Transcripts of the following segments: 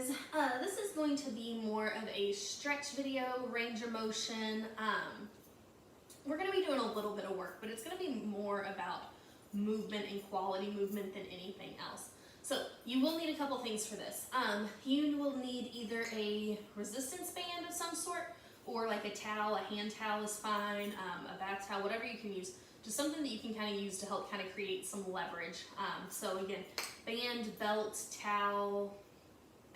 guys, this is going to be more of a stretch video, range of motion. We're going to be doing a little bit of work, but it's going to be more about movement and quality movement than anything else. So you will need a couple things for this. You will need either a resistance band of some sort, or like a towel, a hand towel is fine, a bath towel, whatever you can use. Just something that you can kind of use to help kind of create some leverage. So again, band, belt, towel,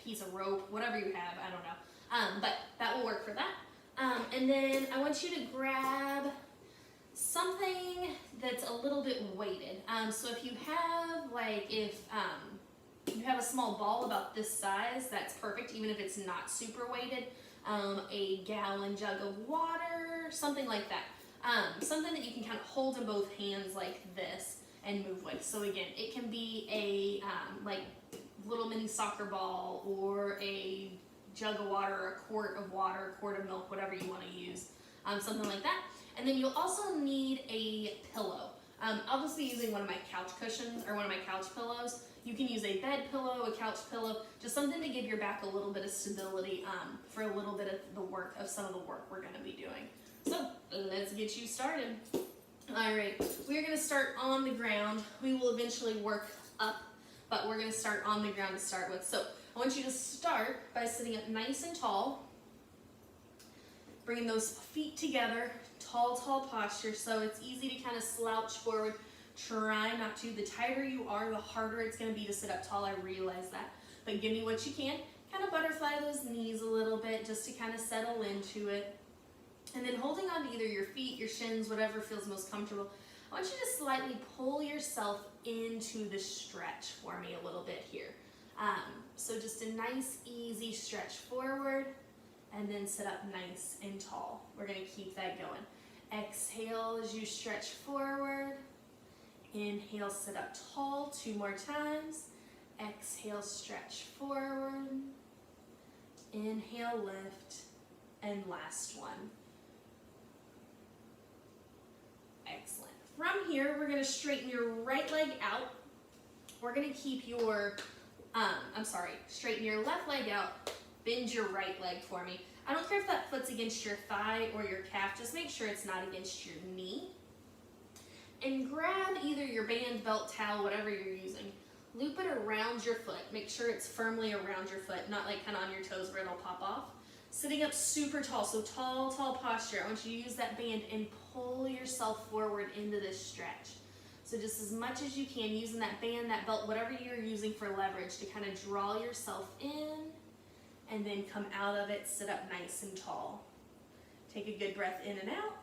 piece of rope, whatever you have, I don't know. But that will work for that. And then I want you to grab something that's a little bit weighted. So if you have if you have a small ball about this size, that's perfect, even if it's not super weighted. A gallon jug of water, something like that. Something that you can kind of hold in both hands like this and move with. So again, it can be a little mini soccer ball, or a jug of water, or a quart of water, a quart of milk, whatever you want to use, something like that. And then you'll also need a pillow. I'll just be using one of my couch cushions or one of my couch pillows. You can use a bed pillow, a couch pillow, just something to give your back a little bit of stability for a little bit of the work of some of the work we're going to be doing. So let's get you started. All right, we're going to start on the ground. We will eventually work up, but we're going to start on the ground to start with. So I want you to start by sitting up nice and tall, bringing those feet together, tall posture, so it's easy to kind of slouch forward. Try not to. The tighter you are, the harder it's going to be to sit up tall. I realize that, but give me what you can. Kind of butterfly those knees a little bit just to kind of settle into it. And then holding on to either your feet, your shins, whatever feels most comfortable, I want you to slightly pull yourself into the stretch for me a little bit here. So just a nice, easy stretch forward, and then sit up nice and tall. We're going to keep that going. Exhale as you stretch forward. Inhale, sit up tall 2 more times. Exhale, stretch forward. Inhale, lift. And last one. Excellent. From here, we're going to straighten your right leg out. We're going to keep your, straighten your left leg out. Bend your right leg for me. I don't care if that foot's against your thigh or your calf. Just make sure it's not against your knee. And grab either your band, belt, towel, whatever you're using. Loop it around your foot. Make sure it's firmly around your foot, not like kind of on your toes where it'll pop off. Sitting up super tall, so tall posture. I want you to use that band and pull yourself forward into this stretch. So just as much as you can, using that band, that belt, whatever you're using for leverage, to kind of draw yourself in, and then come out of it, sit up nice and tall. Take a good breath in and out.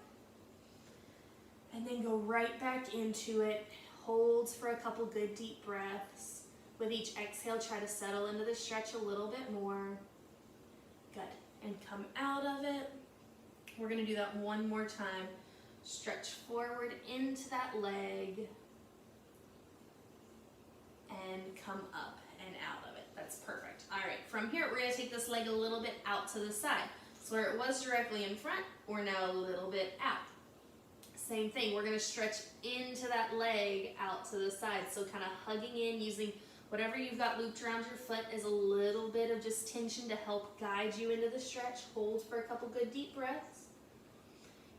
And then go right back into it. Hold for a couple good deep breaths. With each exhale, try to settle into the stretch a little bit more. Good. And come out of it. We're going to do that one more time. Stretch forward into that leg. And come up and out of it. That's perfect. All right, from here, we're going to take this leg a little bit out to the side. So where it was directly in front, we're now a little bit out. Same thing, we're going to stretch into that leg out to the side. So kind of hugging in, using whatever you've got looped around your foot as a little bit of just tension to help guide you into the stretch. Hold for a couple good deep breaths.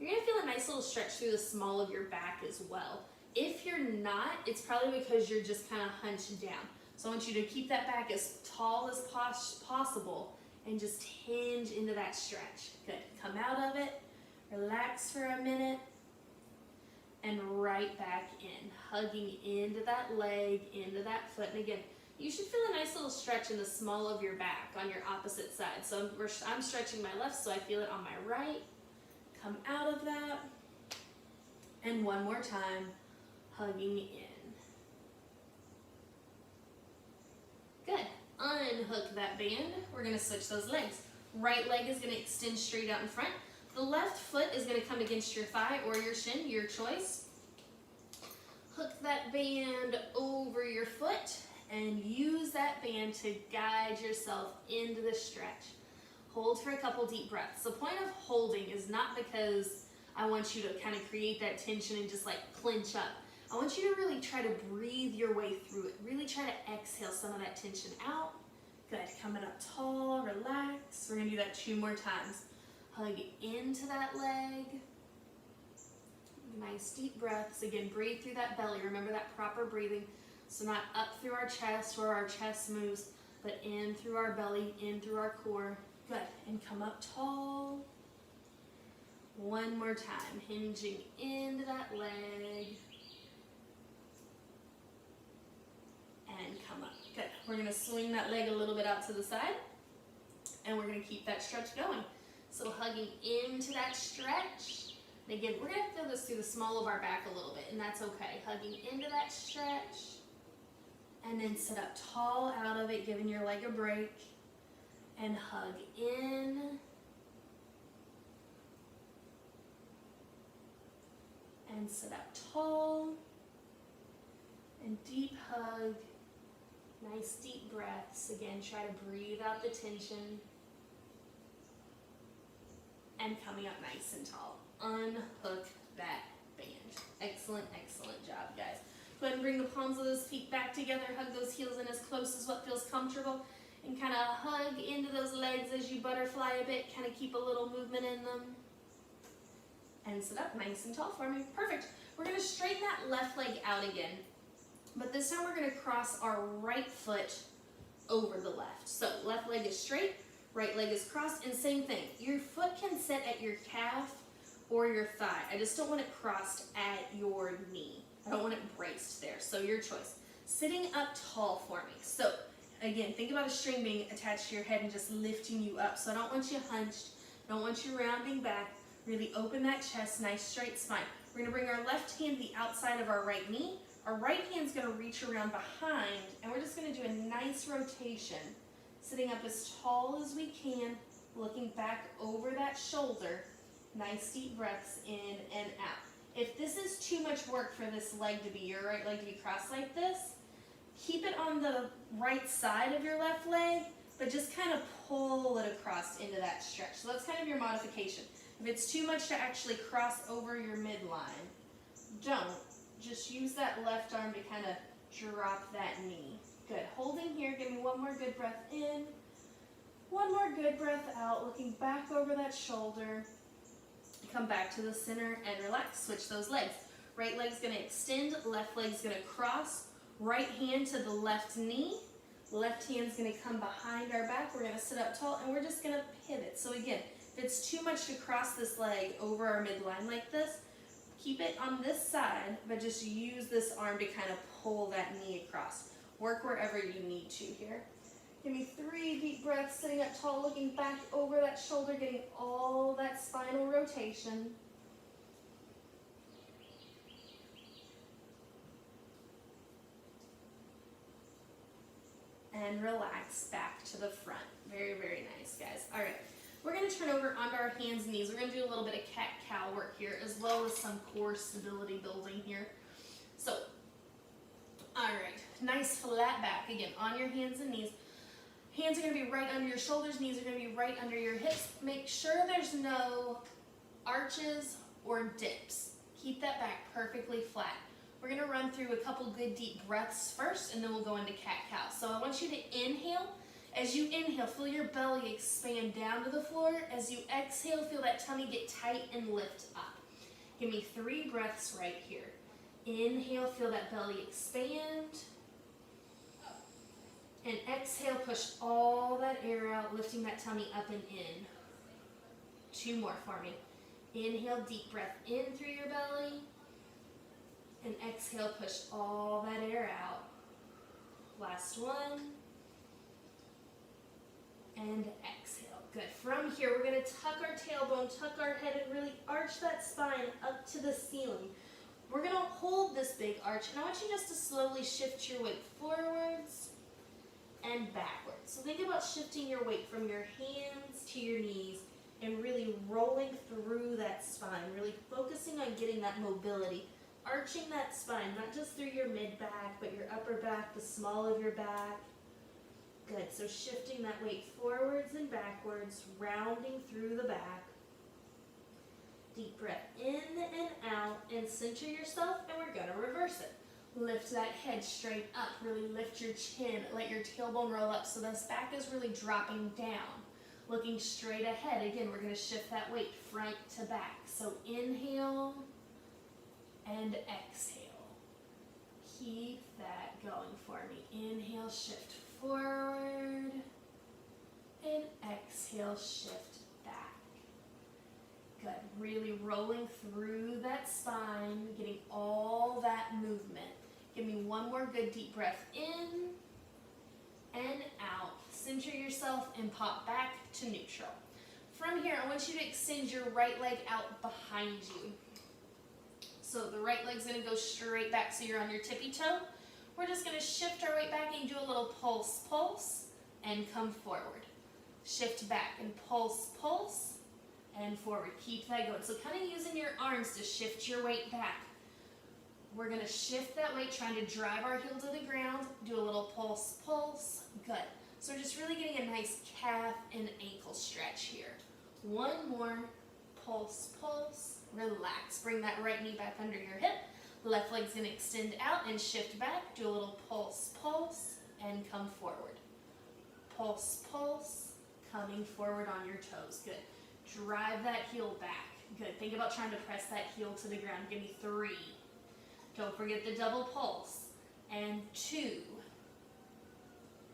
You're going to feel a nice little stretch through the small of your back as well. If you're not, it's probably because you're just kind of hunched down. So I want you to keep that back as tall as possible and just hinge into that stretch. Good. Come out of it, relax for a minute, and right back in, hugging into that leg, into that foot. And again, you should feel a nice little stretch in the small of your back on your opposite side. So I'm stretching my left, so I feel it on my right. Come out of that. And one more time, hugging in. Good. Unhook that band. We're going to switch those legs. Right leg is going to extend straight out in front. The left foot is going to come against your thigh or your shin, your choice. Hook that band over your foot and use that band to guide yourself into the stretch. Hold for a couple deep breaths. The point of holding is not because I want you to kind of create that tension and just like clench up. I want you to really try to breathe your way through it. Really try to exhale some of that tension out Good, coming up tall, relax. We're gonna do that 2 more times. Hug into that leg. Nice deep breaths. Again, breathe through that belly. Remember that proper breathing. So not up through our chest where our chest moves, but in through our belly, in through our core. Good, and come up tall. 1 more time, hinging into that leg. And come up. Good. We're going to swing that leg a little bit out to the side, and we're going to keep that stretch going. So hugging into that stretch. And again, we're going to feel this through the small of our back a little bit, and that's okay. Hugging into that stretch, and then sit up tall out of it, giving your leg a break, and hug in. And sit up tall, and deep hug. Nice deep breaths. Again, try to breathe out the tension. And coming up nice and tall. Unhook that band. Excellent, excellent job, guys. Go ahead and bring the palms of those feet back together. Hug those heels in as close as what feels comfortable. And kind of hug into those legs as you butterfly a bit. Kind of keep a little movement in them. And sit up nice and tall for me. Perfect. We're going to straighten that left leg out again. But this time we're going to cross our right foot over the left. So left leg is straight, right leg is crossed, and same thing. Your foot can sit at your calf or your thigh. I just don't want it crossed at your knee. I don't want it braced there, so your choice. Sitting up tall for me. So again, think about a string being attached to your head and just lifting you up. So I don't want you hunched, I don't want you rounding back. Really open that chest, nice straight spine. We're going to bring our left hand to the outside of our right knee. Our right hand's going to reach around behind, and we're just going to do a nice rotation, sitting up as tall as we can, looking back over that shoulder. Nice deep breaths in and out. If this is too much work for this leg to be, your right leg to be crossed like this, keep it on the right side of your left leg, but just kind of pull it across into that stretch. So that's kind of your modification. If it's too much to actually cross over your midline, don't. Just use that left arm to kind of drop that knee. Good. Holding here. Give me 1 more good breath in. 1 more good breath out. Looking back over that shoulder. Come back to the center and relax. Switch those legs. Right leg's going to extend. Left leg's going to cross. Right hand to the left knee. Left hand's going to come behind our back. We're going to sit up tall, and we're just going to pivot. So again, if it's too much to cross this leg over our midline like this, keep it on this side, but just use this arm to kind of pull that knee across. Work wherever you need to here. Give me 3 deep breaths, sitting up tall, looking back over that shoulder, getting all that spinal rotation. And relax back to the front. Very, very nice, guys. All right. We're going to turn over onto our hands and knees. We're going to do a little bit of cat-cow work here, as well as some core stability building here. So, all right, nice flat back. Again, on your hands and knees. Hands are going to be right under your shoulders. Knees are going to be right under your hips. Make sure there's no arches or dips. Keep that back perfectly flat. We're going to run through a couple good deep breaths first, and then we'll go into cat-cow. So I want you to inhale. As you inhale, feel your belly expand down to the floor. As you exhale, feel that tummy get tight and lift up. Give me 3 breaths right here. Inhale, feel that belly expand. And exhale, push all that air out, lifting that tummy up and in. 2 more for me. Inhale, deep breath in through your belly. And exhale, push all that air out. Last one. And exhale. Good. From here, we're going to tuck our tailbone, tuck our head, and really arch that spine up to the ceiling. We're going to hold this big arch, and I want you just to slowly shift your weight forwards and backwards. So think about shifting your weight from your hands to your knees and really rolling through that spine, really focusing on getting that mobility, arching that spine, not just through your mid-back, but your upper back, the small of your back. Good, so shifting that weight forwards and backwards, rounding through the back. Deep breath in and out, and center yourself, and we're gonna reverse it. Lift that head straight up. Really lift your chin. Let your tailbone roll up so this back is really dropping down. Looking straight ahead. Again, we're going to shift that weight front to back. So inhale and exhale. Keep that going for me. Inhale, shift forward. And exhale, shift back. Good. Really rolling through that spine, getting all that movement. Give me one more good deep breath in and out. Center yourself and pop back to neutral. From here, I want you to extend your right leg out behind you. So the right leg's going to go straight back so you're on your tippy toe. We're just going to shift our weight back and do a little pulse, pulse, and come forward. Shift back and pulse, pulse, and forward. Keep that going. So kind of using your arms to shift your weight back. We're going to shift that weight, trying to drive our heel to the ground. Do a little pulse, pulse. Good. So we're just really getting a nice calf and ankle stretch here. One more. Pulse, pulse. Relax. Bring that right knee back under your hip. Left leg's going to extend out and shift back. Do a little pulse, pulse, and come forward. Pulse, pulse, coming forward on your toes. Good. Drive that heel back. Good. Think about trying to press that heel to the ground. Give me 3. Don't forget the double pulse. And 2.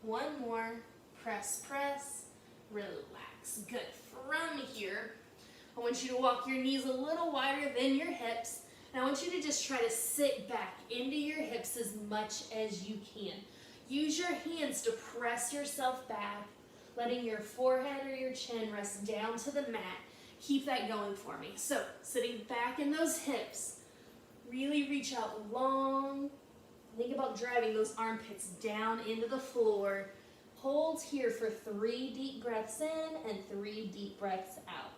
One more. Press, press. Relax. Good. From here, I want you to walk your knees a little wider than your hips. And I want you to just try to sit back into your hips as much as you can. Use your hands to press yourself back, letting your forehead or your chin rest down to the mat. Keep that going for me. So, sitting back in those hips, really reach out long. Think about driving those armpits down into the floor. Hold here for 3 deep breaths in and 3 deep breaths out.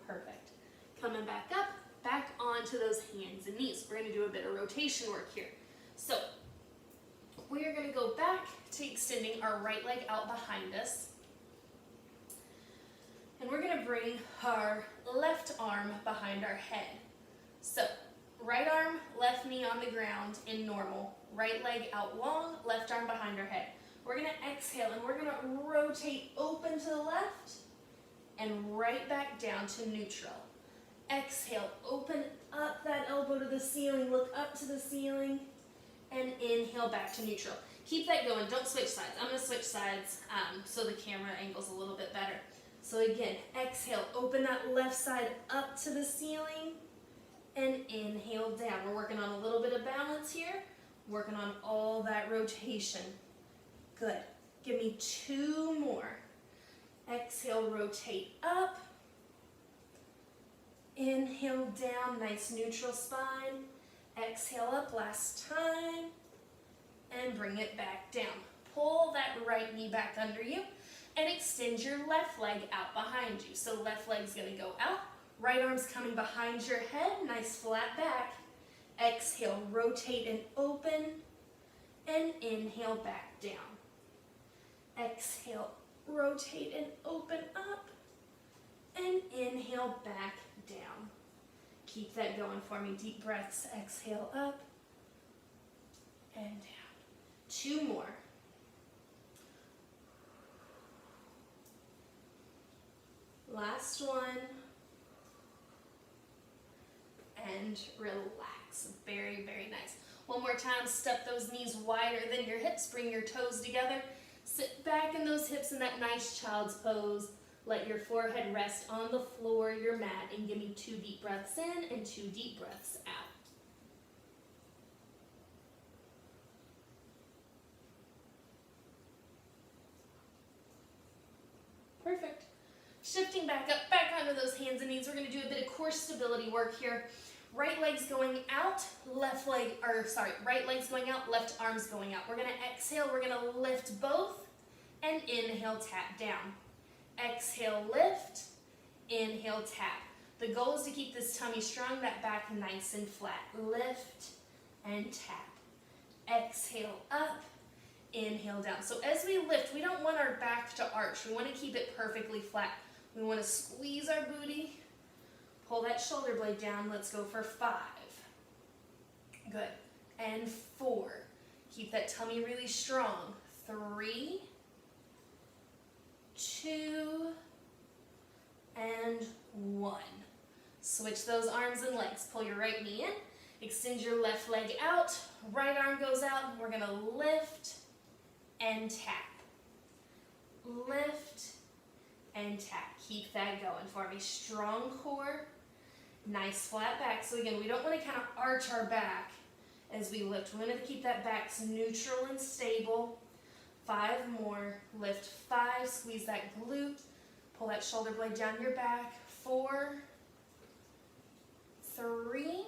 Perfect. Coming back up, back onto those hands and knees. We're going to do a bit of rotation work here. So, we are going to go back to extending our right leg out behind us. And we're going to bring our left arm behind our head. So, right arm, left knee on the ground in normal. Right leg out long, left arm behind our head. We're going to exhale and we're going to rotate open to the left and right back down to neutral. Exhale, open up that elbow to the ceiling, look up to the ceiling, and inhale back to neutral. Keep that going, don't switch sides. I'm going to switch sides so the camera angle's a little bit better. So again, exhale, open that left side up to the ceiling, and inhale down. We're working on a little bit of balance here, working on all that rotation. Good. Give me 2 more. Exhale, rotate up. Inhale down, nice neutral spine. Exhale up, last time. And bring it back down. Pull that right knee back under you and extend your left leg out behind you. So left leg's gonna go out, right arm's coming behind your head, nice flat back. Exhale, rotate and open, and inhale back down. Exhale, rotate and open up, and inhale back down. Keep that going for me. Deep breaths. Exhale up and down. 2 more. Last one. And relax. Very, very nice. One more time. Step those knees wider than your hips. Bring your toes together. Sit back in those hips in that nice child's pose. Let your forehead rest on the floor, your mat, and give me 2 deep breaths in and 2 deep breaths out. Perfect. Shifting back up, back onto those hands and knees. We're going to do a bit of core stability work here. Right leg's going out, right leg's going out, left arm's going out. We're going to exhale, we're going to lift both, and inhale, tap down. Exhale, lift, inhale, tap. The goal is to keep this tummy strong, that back nice and flat. Lift and tap. Exhale, up, inhale down. So as we lift, we don't want our back to arch. We want to keep it perfectly flat. We want to squeeze our booty, pull that shoulder blade down. Let's go for 5. Good. And 4. Keep that tummy really strong. 3, 2, and 1. Switch those arms and legs. Pull your right knee in. Extend your left leg out. Right arm goes out. We're going to lift and tap. Lift and tap. Keep that going for me. Strong core. Nice flat back. So again, we don't want to kind of arch our back as we lift. We want to keep that back neutral and stable. 5 more. Lift 5. Squeeze that glute. Pull that shoulder blade down your back. 4, 3,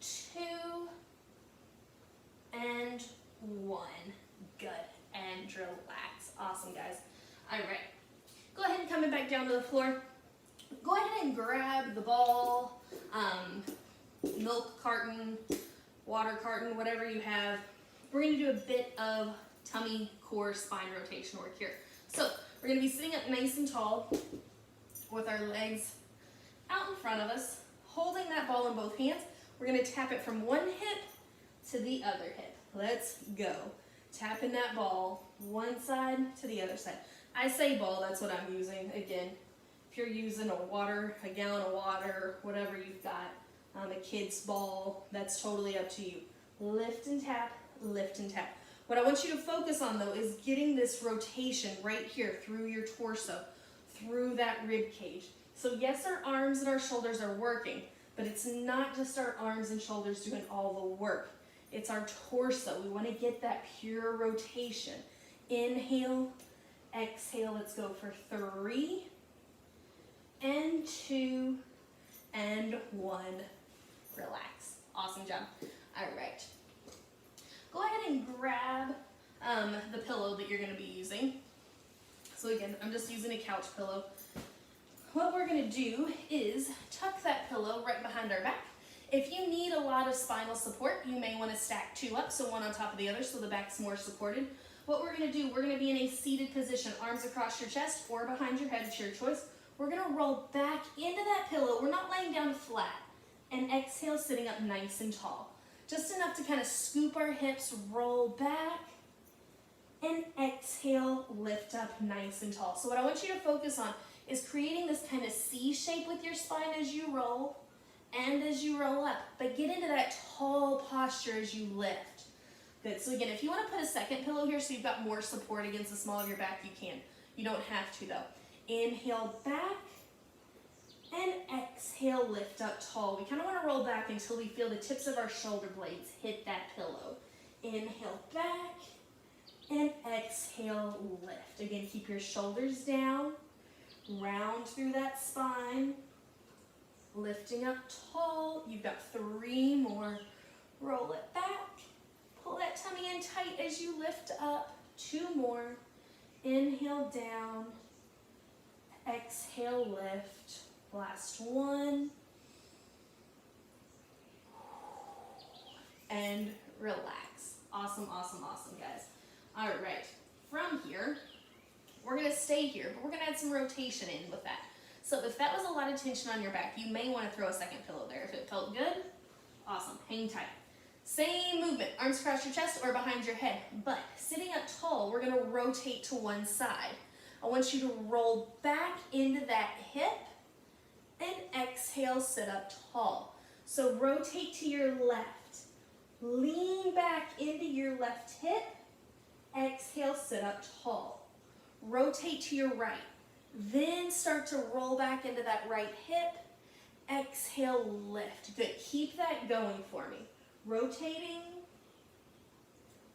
2, and 1. Good. And relax. Awesome, guys. All right. Go ahead and come back down to the floor. Go ahead and grab the ball, milk carton, water carton, whatever you have. We're going to do a bit of tummy, core, spine rotation work here. So we're going to be sitting up nice and tall with our legs out in front of us, holding that ball in both hands. We're going to tap it from one hip to the other hip. Let's go. Tapping that ball one side to the other side. I say ball, that's what I'm using. Again, if you're using a gallon of water, whatever you've got, a kid's ball, that's totally up to you. Lift and tap, lift and tap. What I want you to focus on though is getting this rotation right here through your torso, through that rib cage. So yes, our arms and our shoulders are working, but it's not just our arms and shoulders doing all the work. It's our torso. We want to get that pure rotation. Inhale, exhale. Let's go for 3, and 2, and 1. Relax. Awesome job. All right. Go ahead and grab the pillow that you're going to be using. So again, I'm just using a couch pillow. What we're going to do is tuck that pillow right behind our back. If you need a lot of spinal support, you may want to stack 2 up, so one on top of the other so the back's more supported. What we're going to do, we're going to be in a seated position, arms across your chest or behind your head, it's your choice. We're going to roll back into that pillow. We're not laying down flat. And exhale, sitting up nice and tall. Just enough to kind of scoop our hips, roll back, and exhale, lift up nice and tall. So what I want you to focus on is creating this kind of C shape with your spine as you roll and as you roll up. But get into that tall posture as you lift. Good. So again, if you want to put a second pillow here so you've got more support against the small of your back, you can. You don't have to though. Inhale back and exhale, lift up tall. We kind of want to roll back until we feel the tips of our shoulder blades hit that pillow. Inhale back and exhale, lift. Again, keep your shoulders down, round through that spine, lifting up tall. You've got 3 more. Roll it back. Pull that tummy in tight as you lift up. 2 more. Inhale down. Exhale, lift. Last 1. And relax. Awesome, awesome, awesome, guys. All right. From here, we're going to stay here, but we're going to add some rotation in with that. So if that was a lot of tension on your back, you may want to throw a second pillow there. If it felt good, awesome. Hang tight. Same movement, arms across your chest or behind your head, but sitting up tall, we're going to rotate to one side. I want you to roll back into that hip and exhale, sit up tall. So rotate to your left. Lean back into your left hip. Exhale, sit up tall. Rotate to your right. Then start to roll back into that right hip. Exhale, lift. Good. Keep that going for me. Rotating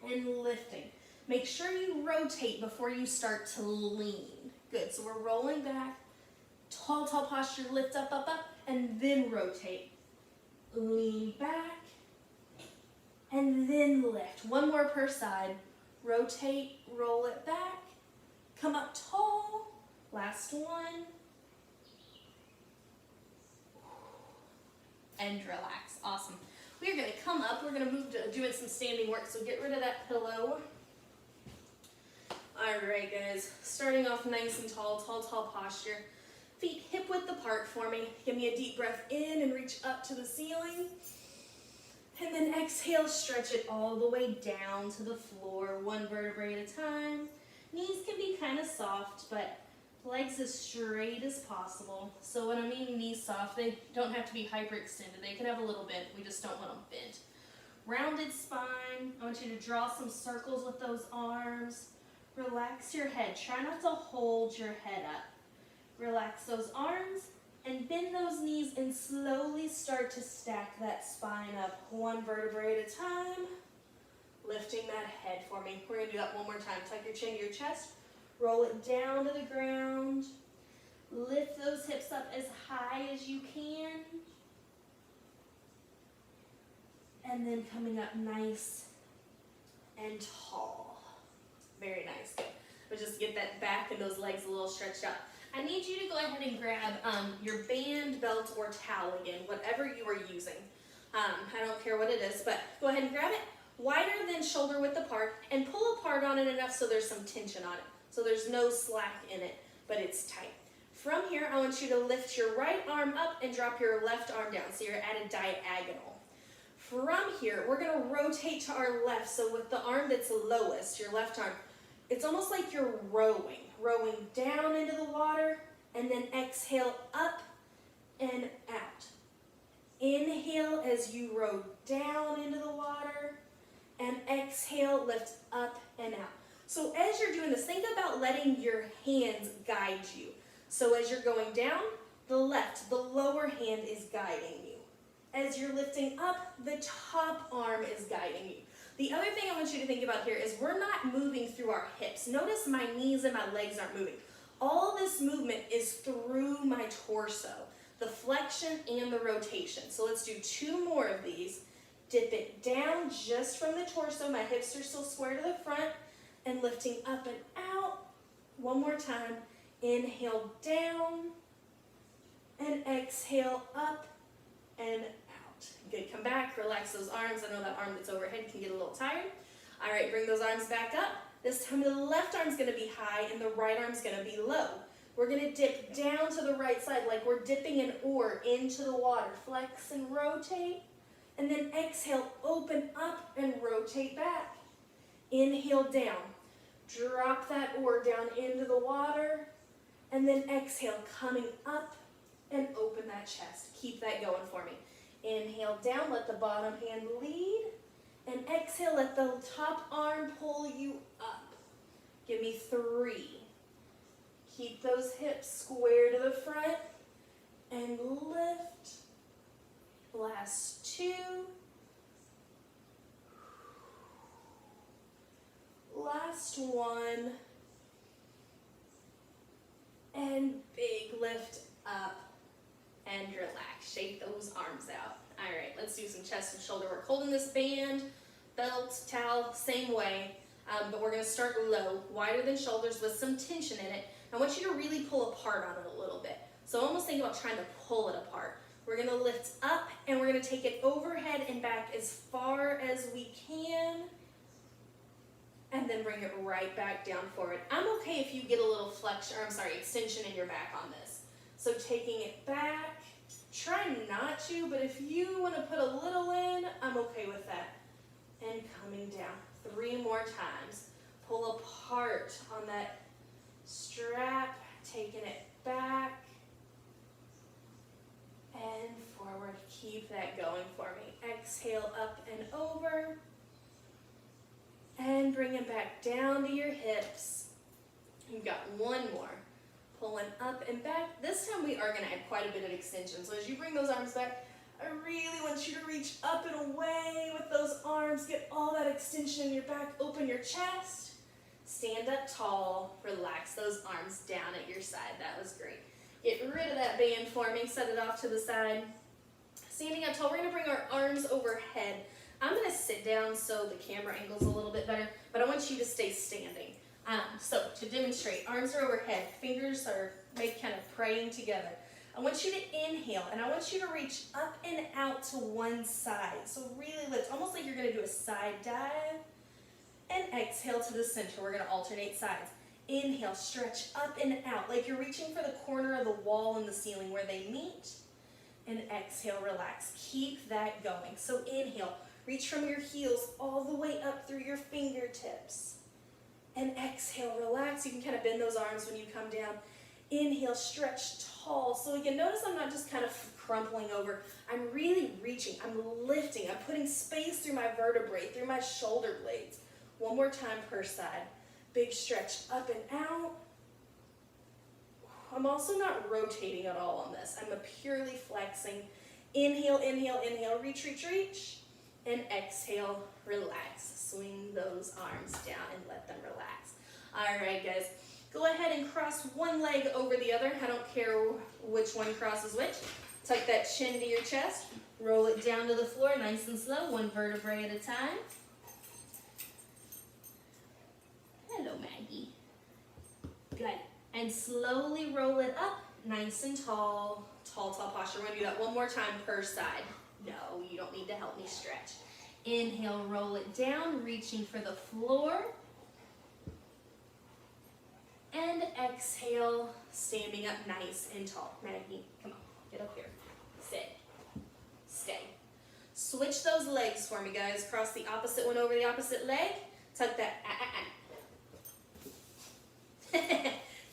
and lifting. Make sure you rotate before you start to lean. Good. So we're rolling back. Tall, tall posture. Lift up, up, up. And then rotate. Lean back. And then lift. 1 more per side. Rotate, roll it back. Come up tall. Last 1. And relax. Awesome. we're gonna come up, we're gonna move to doing some standing work, so get rid of that pillow. All right, guys, starting off nice and tall posture. Feet hip width apart for me. Give me a deep breath in and reach up to the ceiling. And then exhale, stretch it all the way down to the floor, one vertebrae at a time. Knees can be kind of soft, but legs as straight as possible. So when I mean knees soft, they don't have to be hyperextended. They can have a little bit, we just don't want them bent. Rounded spine. I want you to draw some circles with those arms. Relax your head. Try not to hold your head up. Relax those arms and bend those knees and slowly start to stack that spine up one vertebrae at a time. Lifting that head for me. We're going to do that one more time. Tuck your chin to your chest. Roll it down to the ground. Lift those hips up as high as you can. And then coming up nice and tall. Very nice. But just get that back and those legs a little stretched out. I need you to go ahead and grab your band, belt, or towel again, whatever you are using. I don't care what it is, but go ahead and grab it wider than shoulder width apart and pull apart on it enough so there's some tension on it. So there's no slack in it, but it's tight. From here, I want you to lift your right arm up and drop your left arm down, so you're at a diagonal. From here, we're going to rotate to our left, so with the arm that's lowest, your left arm, it's almost like you're rowing down into the water, and then exhale up and out. Inhale as you row down into the water, and exhale, lift up and out. So as you're doing this, think about letting your hands guide you. So as you're going down, the left, the lower hand is guiding you. As you're lifting up, the top arm is guiding you. The other thing I want you to think about here is we're not moving through our hips. Notice my knees and my legs aren't moving. All this movement is through my torso, the flexion and the rotation. So let's do 2 more of these. Dip it down just from the torso. My hips are still square to the front. And lifting up and out. One more time. Inhale down. And exhale up and out. Good, come back, relax those arms. I know that arm that's overhead can get a little tired. All right, bring those arms back up. This time the left arm's gonna be high and the right arm's gonna be low. We're gonna dip down to the right side like we're dipping an oar into the water. Flex and rotate. And then exhale, open up and rotate back. Inhale down. Drop that oar down into the water. And then exhale, coming up and open that chest. Keep that going for me. Inhale down, let the bottom hand lead. And exhale, let the top arm pull you up. Give me 3. Keep those hips square to the front. And lift. Last 2. Last 1. And big lift up. And relax. Shake those arms out. All right, let's do some chest and shoulder work. Holding this band, belt, towel, same way. But we're going to start low, wider than shoulders with some tension in it. I want you to really pull apart on it a little bit. So almost think about trying to pull it apart. We're going to lift up and we're going to take it overhead and back as far as we can. And then bring it right back down forward. I'm okay if you get a little extension in your back on this. So taking it back, try not to, but if you want to put a little in, I'm okay with that. And coming down 3 more times. Pull apart on that strap, taking it back and forward. Keep that going for me. Exhale up and over. And bring it back down to your hips. You've got 1 more. Pulling up and back. This time we are going to add quite a bit of extension. So as you bring those arms back, I really want you to reach up and away with those arms. Get all that extension in your back. Open your chest. Stand up tall. Relax those arms down at your side. That was great. Get rid of that band for me. Set it off to the side. Standing up tall, we're going to bring our arms overhead. I'm going to sit down so the camera angle's a little bit better, but I want you to stay standing. So to demonstrate, arms are overhead, fingers are kind of praying together. I want you to inhale, and I want you to reach up and out to one side. So really lift, almost like you're gonna do a side dive. And exhale to the center. We're gonna alternate sides. Inhale, stretch up and out, like you're reaching for the corner of the wall and the ceiling where they meet. And exhale, relax. Keep that going. So inhale, reach from your heels all the way up through your fingertips. And exhale, relax. You can kind of bend those arms when you come down. Inhale, stretch tall. So again, notice I'm not just kind of crumpling over. I'm really reaching. I'm lifting. I'm putting space through my vertebrae, through my shoulder blades. One more time per side. Big stretch up and out. I'm also not rotating at all on this. I'm purely flexing. Inhale, inhale, inhale. Reach, reach, reach. And exhale, relax. Swing those arms down and let them relax. All right, guys. Go ahead and cross one leg over the other. I don't care which one crosses which. Tuck that chin to your chest. Roll it down to the floor nice and slow, one vertebrae at a time. Hello, Maggie. Good. And slowly roll it up, nice and tall. Tall, tall posture. We're going to do that one more time per side. No, you don't need to help me stretch. Inhale, roll it down, reaching for the floor. And exhale, standing up nice and tall. Maggie, come on, get up here. Sit. Stay. Switch those legs for me, guys. Cross the opposite one over the opposite leg. Tuck that.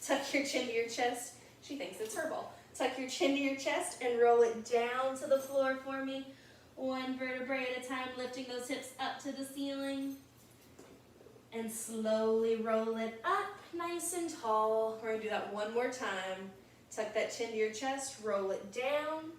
Tuck your chin to your chest. She thinks it's her ball. Tuck your chin to your chest and roll it down to the floor for me. One vertebrae at a time, lifting those hips up to the ceiling. And slowly roll it up, nice and tall. We're going to do that one more time. Tuck that chin to your chest, roll it down.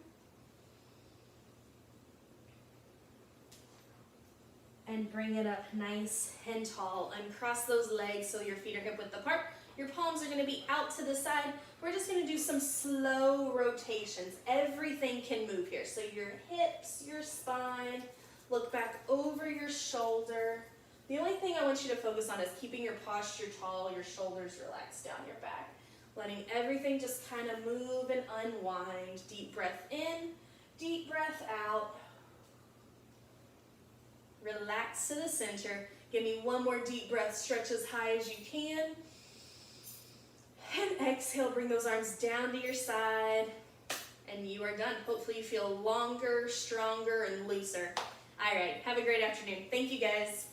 And bring it up nice and tall. Uncross those legs so your feet are hip width apart. Your palms are going to be out to the side. We're just going to do some slow rotations. Everything can move here. So your hips, your spine, look back over your shoulder. The only thing I want you to focus on is keeping your posture tall, your shoulders relaxed down your back. Letting everything just kind of move and unwind. Deep breath in, deep breath out. Relax to the center. Give me one more deep breath. Stretch as high as you can. And exhale, bring those arms down to your side. And you are done. Hopefully you feel longer, stronger, and looser. All right, have a great afternoon. Thank you, guys.